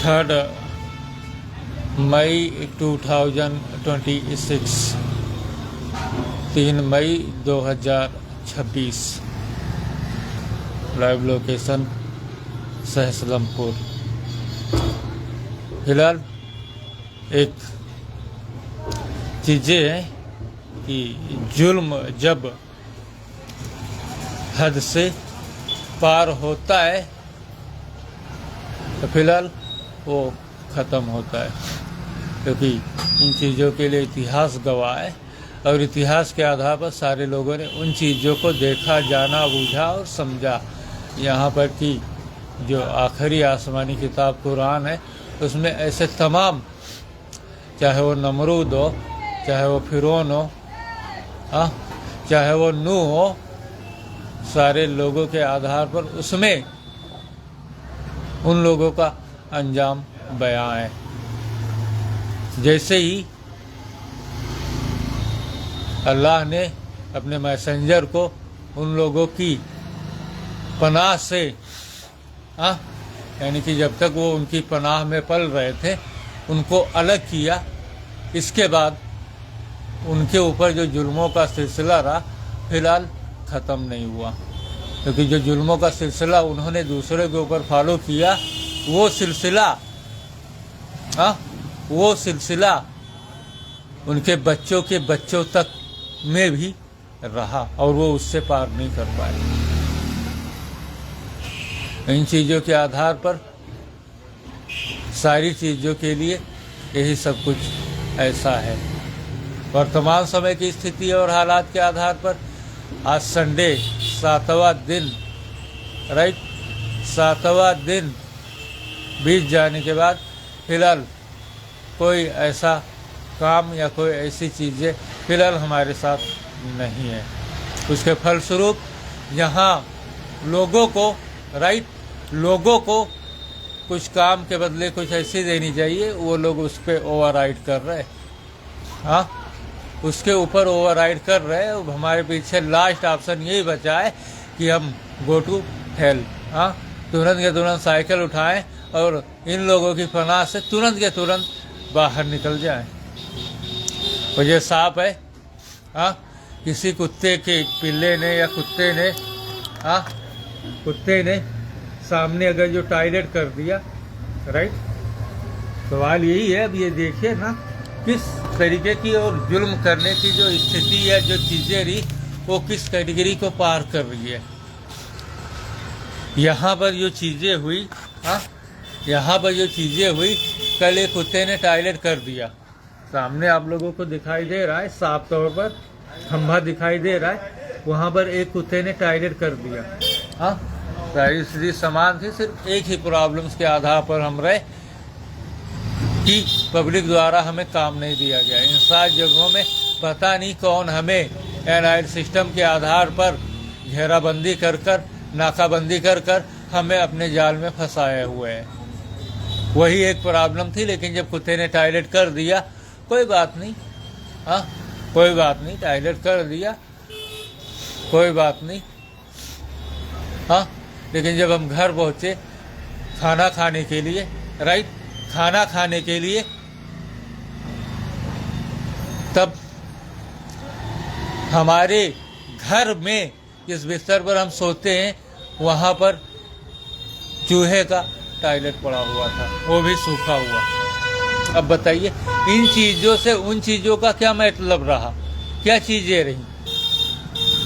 3 मई 2026, 3 मई 2026। Live location सहसलमपुर। फिलहाल एक चीज़ें हैं कि जुल्म जब हद से पार होता है तो फिलहाल वो ख़त्म होता है, क्योंकि इन चीज़ों के लिए इतिहास गवाह है और इतिहास के आधार पर सारे लोगों ने उन चीज़ों को देखा, जाना, बूझा और समझा। यहाँ पर कि जो आखिरी आसमानी किताब कुरान है उसमें ऐसे तमाम, चाहे वो नमरूद हो, चाहे वो फिरौन हो, चाहे वो नूह हो, सारे लोगों के आधार पर उसमें उन लोगों का अंजाम बयां है। जैसे ही अल्लाह ने अपने मैसेंजर को उन लोगों की पनाह से, यानी कि जब तक वो उनकी पनाह में पल रहे थे, उनको अलग किया, इसके बाद उनके ऊपर जो जुल्मों का सिलसिला रहा फिलहाल ख़त्म नहीं हुआ, क्योंकि जो जुल्मों का सिलसिला उन्होंने दूसरे के ऊपर फॉलो किया, वो सिलसिला उनके बच्चों के बच्चों तक में भी रहा और वो उससे पार नहीं कर पाए। इन चीज़ों के आधार पर सारी चीज़ों के लिए यही सब कुछ ऐसा है। वर्तमान समय की स्थिति और हालात के आधार पर आज संडे 7वां दिन, राइट, 7वां दिन बीत जाने के बाद फिलहाल कोई ऐसा काम या कोई ऐसी चीज़ें फिलहाल हमारे साथ नहीं है। उसके फलस्वरूप यहाँ लोगों को, राइट, लोगों को कुछ काम के बदले कुछ ऐसी देनी चाहिए, वो लोग उस पर ओवरराइड कर रहे हैं। उसके ऊपर ओवरराइड कर रहे हैं। हमारे पीछे लास्ट ऑप्शन यही बचा है कि हम गो टू हेल, तुरंत के तुरंत साइकिल उठाएं और इन लोगों की पनाह से तुरंत के तुरंत बाहर निकल जाएं। और ये साफ है, किसी कुत्ते के पिल्ले ने या कुत्ते ने सामने अगर जो टॉयलेट कर दिया, राइट, सवाल यही है, अब ये देखिए ना किस तरीके की और जुल्म करने की जो स्थिति है, जो चीज़ें रही, वो किस कैटेगरी को पार कर रही है। यहाँ पर जो चीज़ें हुई, कल एक कुत्ते ने टॉयलेट कर दिया, सामने आप लोगों को दिखाई दे रहा है, साफ तौर पर खंभा दिखाई दे रहा है, वहाँ पर एक कुत्ते ने टॉयलेट कर दिया। सारी स्थिति समान थी, सिर्फ एक ही प्रॉब्लम्स के आधार पर हम रहे कि पब्लिक द्वारा हमें काम नहीं दिया गया। इन 7 जगहों में पता नहीं कौन हमें एनआईड सिस्टम के आधार पर घेराबंदी कर कर, नाकाबंदी कर कर हमें अपने जाल में फंसाए हुए हैं। वही एक प्रॉब्लम थी, लेकिन जब कुत्ते ने टॉयलेट कर दिया, कोई बात नहीं, कोई बात नहीं, टॉयलेट कर दिया, कोई बात नहीं, लेकिन जब हम घर पहुँचे खाना खाने के लिए, राइट, खाना खाने के लिए, तब हमारे घर में जिस बिस्तर पर हम सोते हैं वहाँ पर चूहे का टॉयलेट पड़ा हुआ था, वो भी सूखा हुआ। अब बताइए इन चीज़ों से उन चीज़ों का क्या मतलब रहा, क्या चीज़ें रही?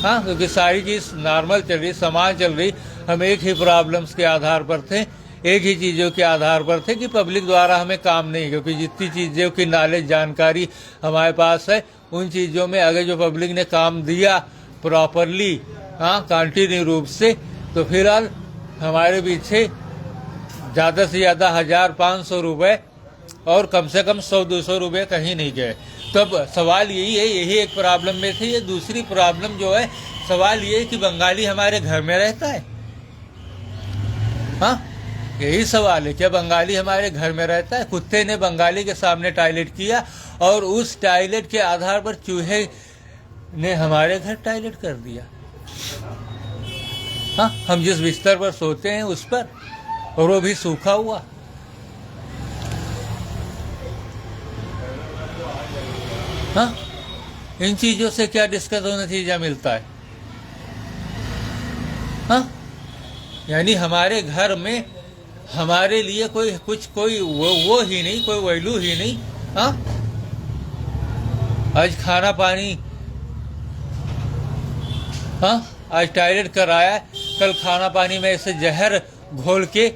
क्योंकि सारी चीज़ नॉर्मल चल रही, समान चल रही, हम एक ही प्रॉब्लम्स के आधार पर थे, एक ही चीज़ों के आधार पर थे कि पब्लिक द्वारा हमें काम नहीं, क्योंकि जितनी चीज़ों की नॉलेज, जानकारी हमारे पास है, उन चीज़ों में अगर जो पब्लिक ने काम दिया प्रॉपरली, कंटिन्यू रूप से, तो फिलहाल हमारे पीछे ज़्यादा से ज़्यादा 1500 रुपये और कम से कम 100-200 रुपये कहीं नहीं गए। तब सवाल यही है, यही एक प्रॉब्लम में थी। ये दूसरी प्रॉब्लम जो है, सवाल ये है कि बंगाली हमारे घर में रहता है। यही सवाल है, क्या बंगाली हमारे घर में रहता है? कुत्ते ने बंगाली के सामने टॉयलेट किया और उस टॉयलेट के आधार पर चूहे ने हमारे घर टॉयलेट कर दिया। हम जिस बिस्तर पर सोते हैं उस पर, और वो भी सूखा हुआ। हाँ, इन चीजों से क्या डिस्कस और नतीजा मिलता है? हाँ, यानी हमारे घर में हमारे लिए कोई वो ही नहीं, कोई वैल्यू ही नहीं। हाँ, आज खाना पानी, हाँ, आज टॉयलेट कराया, कल खाना पानी में ऐसे जहर घोल के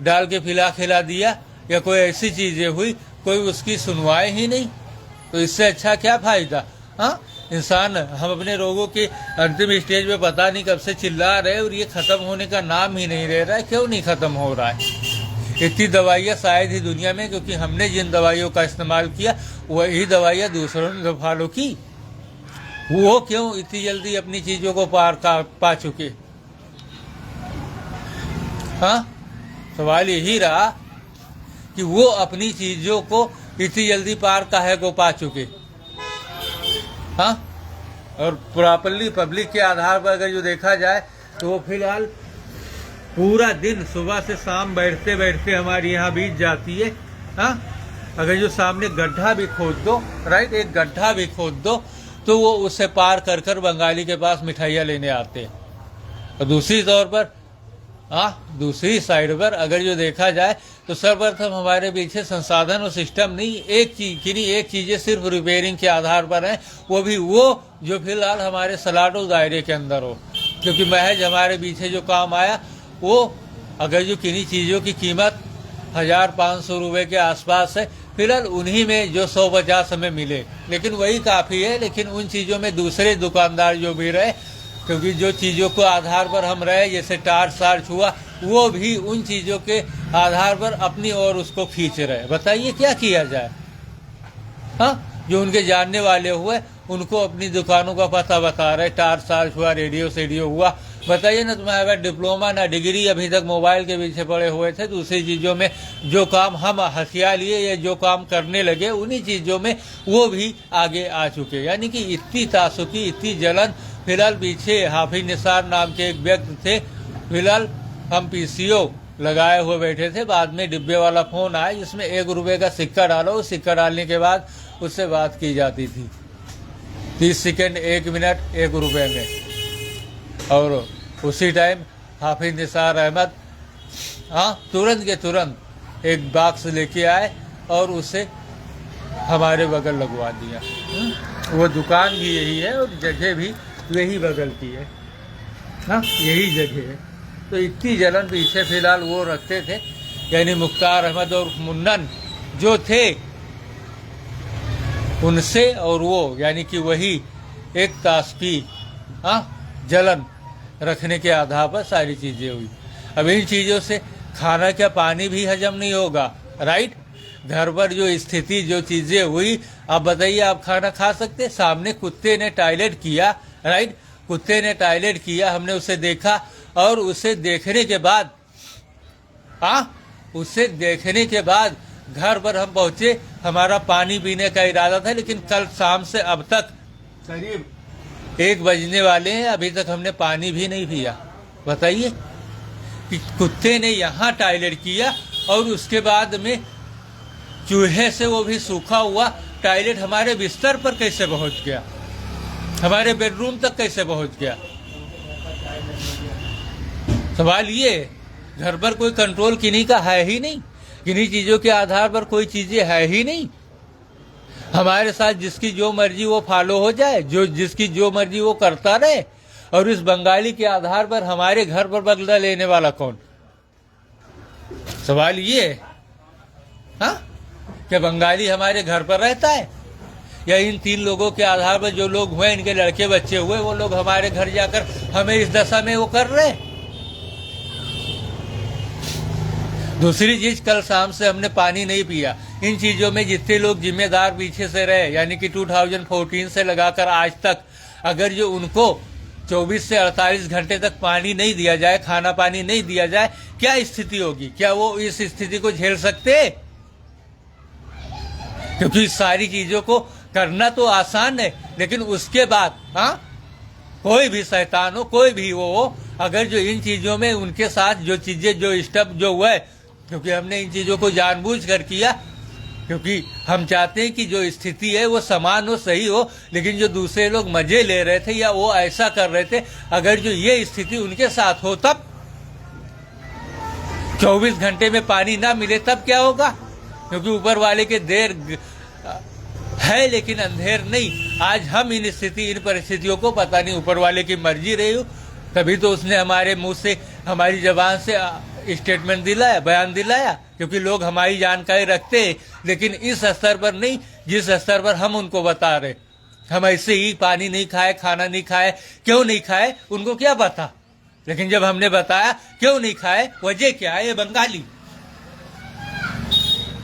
डाल के खिला दिया, या कोई ऐसी चीजें हुई, कोई उसकी सुनवाई ही नहीं। तो इससे अच्छा क्या फायदा? हाँ, इंसान हम अपने रोगों के अंतिम स्टेज पे पता नहीं कब से चिल्ला रहे, और ये खत्म होने का नाम ही नहीं ले रहा है। क्यों नहीं खत्म हो रहा है? इतनी दवाइयाँ शायद ही दुनिया में, क्योंकि हमने जिन दवाइयों का इस्तेमाल किया वही दवाइयाँ दूसरों ने फॉलो की। वो क्यों इतनी जल्दी अपनी चीजों को पा चुके? हाँ, सवाल यही रहा कि वो अपनी चीजों को इतनी जल्दी पार काहे को पा चुके। हाँ, और प्रॉपरली पब्लिक के आधार पर अगर जो देखा जाए तो वो फिलहाल पूरा दिन सुबह से शाम बैठते बैठते हमारे यहाँ बीत जाती है। हाँ, अगर जो सामने गड्ढा भी खोद दो, राइट, एक गड्ढा भी खोद दो, तो वो उससे पार कर कर बंगाली के पास मिठाइयाँ लेने आते हैं। और दूसरी तौर पर, हाँ, दूसरी साइड पर अगर जो देखा जाए तो सर्वप्रथम हमारे पीछे संसाधन और सिस्टम नहीं, एक चीजें सिर्फ रिपेयरिंग के आधार पर हैं, वो भी वो जो फिलहाल हमारे सलाटो दायरे के अंदर हो। क्योंकि महज हमारे पीछे जो काम आया वो अगर जो किन्हीं चीज़ों की कीमत 1500 रुपये के आसपास है, फिलहाल उन्हीं में जो 150 हमें मिले, लेकिन वही काफ़ी है। लेकिन उन चीज़ों में दूसरे दुकानदार जो भी रहे, क्योंकि जो चीज़ों को आधार पर हम रहे, जैसे टार्च सार्च हुआ, वो भी उन चीज़ों के आधार पर अपनी ओर उसको खींच रहे। बताइए क्या किया जाए? हाँ, जो उनके जानने वाले हुए उनको अपनी दुकानों का पता बता रहे, टार्च सार्च हुआ, रेडियो सेडियो हुआ। बताइए ना, तुम्हारे पास डिप्लोमा ना डिग्री, अभी तक मोबाइल के पीछे पड़े हुए थे। दूसरी चीज़ों में जो काम हम हथिया लिए या जो काम करने लगे, उन्हीं चीज़ों में वो भी आगे आ चुके। यानी कि इतनी तासुकी, इतनी जलन। फिलहाल पीछे हाफिज निसार नाम के एक व्यक्ति थे, फिलहाल हम पीसीओ लगाए हुए बैठे थे। बाद में डिब्बे वाला फ़ोन आया जिसमें 1 रुपये का सिक्का डालो, उस सिक्का डालने के बाद उससे बात की जाती थी 30 सेकंड, 1 मिनट, 1 रुपये में। और उसी टाइम हाफिज निसार अहमद, हाँ, तुरंत के तुरंत एक बॉक्स लेके आए और उसे हमारे बगल लगवा दिया। वो दुकान भी यही है और जगह भी यही बगल की है। हाँ, यही जगह है। तो इतनी जलन पीछे फिलहाल वो रखते थे, यानी मुख्तार अहमद और मुन्नन जो थे उनसे, और वो यानी कि वही एक तासकी, हाँ, जलन रखने के आधार पर सारी चीज़ें हुई। अब इन चीज़ों से खाना क्या पानी भी हजम नहीं होगा, राइट? घर पर जो स्थिति, जो चीज़ें हुई, आप बताइए, आप खाना खा सकते? सामने कुत्ते ने टॉयलेट किया, राइट, कुत्ते ने टॉयलेट किया, हमने उसे देखा, और उसे देखने के बाद, हाँ, उसे देखने के बाद घर पर हम पहुँचे। हमारा पानी पीने का इरादा था, लेकिन कल शाम से अब तक करीब 1 बजने वाले हैं, अभी तक हमने पानी भी नहीं पिया। बताइए कि कुत्ते ने यहाँ टॉयलेट किया और उसके बाद में चूहे से, वो भी सूखा हुआ टॉयलेट, हमारे बिस्तर पर कैसे पहुँच गया, हमारे बेडरूम तक कैसे पहुँच गया? सवाल ये, घर पर कोई कंट्रोल किन्हीं का है ही नहीं, किन्हीं चीज़ों के आधार पर कोई चीज़ें है ही नहीं। हमारे साथ जिसकी जो मर्जी वो फॉलो हो जाए, जो जिसकी जो मर्जी वो करता रहे, और इस बंगाली के आधार पर हमारे घर पर बदला लेने वाला कौन? सवाल ये, हाँ, क्या बंगाली हमारे घर पर रहता है, या इन 3 लोगों के आधार पर जो लोग हुए, इनके लड़के बच्चे हुए, वो लोग हमारे घर जाकर हमें इस दशा में वो कर रहे हैं? दूसरी चीज, कल शाम से हमने पानी नहीं पिया। इन चीजों में जितने लोग जिम्मेदार पीछे से रहे, यानी कि 2014 से लगाकर आज तक, अगर जो उनको 24 से 48 घंटे तक पानी नहीं दिया जाए, खाना पानी नहीं दिया जाए, क्या स्थिति होगी? क्या वो इस स्थिति को झेल सकते? क्योंकि सारी चीजों को करना तो आसान है, लेकिन उसके बाद, हाँ, कोई भी शैतान हो, कोई भी वो हो, अगर जो इन चीजों में उनके साथ जो चीजें, जो स्टेप जो हुए, क्योंकि हमने इन चीजों को जानबूझ कर किया, क्योंकि हम चाहते हैं कि जो स्थिति है वो समान हो, सही हो, लेकिन जो दूसरे लोग मजे ले रहे थे या वो ऐसा कर रहे थे, अगर जो ये स्थिति उनके साथ हो तब 24 घंटे में पानी ना मिले तब क्या होगा? क्योंकि ऊपर वाले के देर है लेकिन अंधेर नहीं। आज हम इन परिस्थितियों को पता नहीं ऊपर वाले की मर्जी रही हो, तभी तो उसने हमारे मुंह से, हमारी जबान से स्टेटमेंट दिलाया, बयान दिलाया, क्योंकि लोग हमारी जानकारी रखते हैं, लेकिन इस स्तर पर नहीं जिस स्तर पर हम उनको बता रहे। हम ऐसे ही पानी नहीं खाए, खाना नहीं खाए, क्यों नहीं खाए उनको क्या पता, लेकिन जब हमने बताया क्यों नहीं खाए, वजह क्या है, ये बंगाली,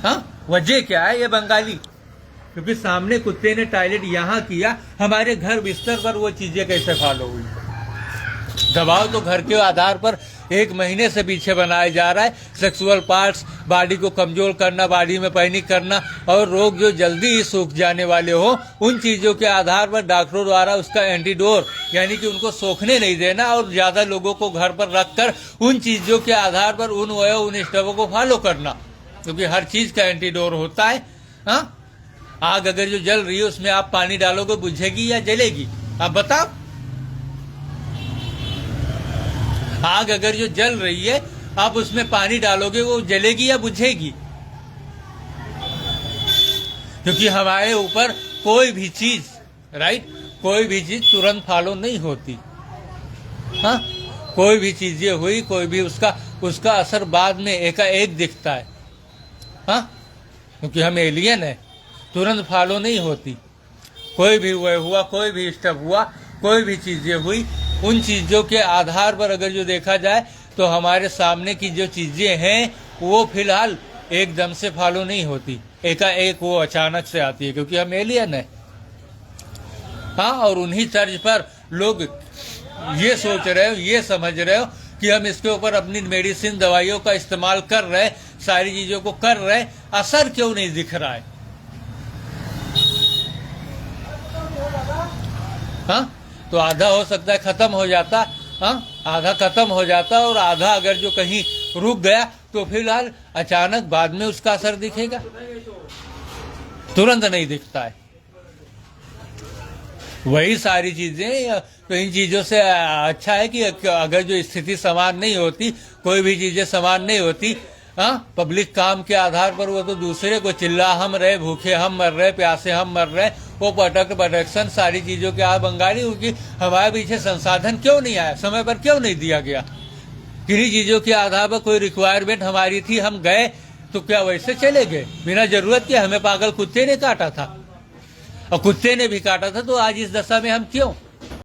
हाँ वजह क्या है, ये बंगाली, क्योंकि सामने कुत्ते ने टॉयलेट यहाँ किया, हमारे घर बिस्तर पर वो चीजें कैसे फॉलो हुई? दबाव तो घर के आधार पर 1 महीने से पीछे बनाया जा रहा है। सेक्सुअल पार्ट्स, बॉडी को कमजोर करना, बॉडी में पैनिक करना, और रोग जो जल्दी ही सूख जाने वाले हो, उन चीजों के आधार पर डॉक्टरों द्वारा उसका एंटीडोर, यानी कि उनको सोखने नहीं देना और ज्यादा लोगों को घर पर रखकर उन चीजों के आधार पर उन स्टेपों को फॉलो करना, क्योंकि हर चीज का एंटीडोर होता है। हाँ, आग अगर जो जल रही है उसमें आप पानी डालोगे, बुझेगी या जलेगी? आप बताओ। आग अगर जो जल रही है आप उसमें पानी डालोगे, वो जलेगी या बुझेगी? क्योंकि हमारे ऊपर कोई भी चीज, राइट, कोई भी चीज तुरंत फॉलो नहीं होती। हाँ, कोई भी चीजें हुई, कोई भी उसका असर बाद में एकाएक दिखता है। हाँ, क्योंकि हम एलियन है, तुरंत फॉलो नहीं होती। कोई भी हुआ, कोई भी स्टेप हुआ, कोई भी चीजें हुई, उन चीजों के आधार पर अगर जो देखा जाए तो हमारे सामने की जो चीजें हैं वो फिलहाल एकदम से फॉलो नहीं होती, एकाएक वो अचानक से आती है, क्योंकि हम एलियन है। हाँ, और उन्हीं तर्ज पर लोग ये सोच रहे हो, ये समझ रहे हो कि हम इसके ऊपर अपनी मेडिसिन, दवाइयों का इस्तेमाल कर रहे हैं, सारी चीजों को कर रहे हैं, असर क्यों नहीं दिख रहा है? हाँ, तो आधा हो सकता है खत्म हो जाता, हाँ आधा खत्म हो जाता, और आधा अगर जो कहीं रुक गया तो फिलहाल अचानक बाद में उसका असर दिखेगा, तुरंत नहीं दिखता है। वही सारी चीजें, तो इन चीजों से अच्छा है कि अगर जो स्थिति समान नहीं होती, कोई भी चीजें समान नहीं होती, हाँ, पब्लिक काम के आधार पर वो तो दूसरे को चिल्ला हम रहे, भूखे हम मर रहे, प्यासे हम मर रहे, वो प्रोटेक्शन सारी चीजों के बंगाली होगी। हमारे पीछे संसाधन क्यों नहीं आया, समय पर क्यों नहीं दिया गया? किन्हीं चीजों के आधार पर कोई रिक्वायरमेंट हमारी थी, हम गए तो क्या वैसे चले गए बिना जरूरत के? हमें पागल कुत्ते ने काटा था, और कुत्ते ने भी काटा था, तो आज इस दशा में हम क्यों?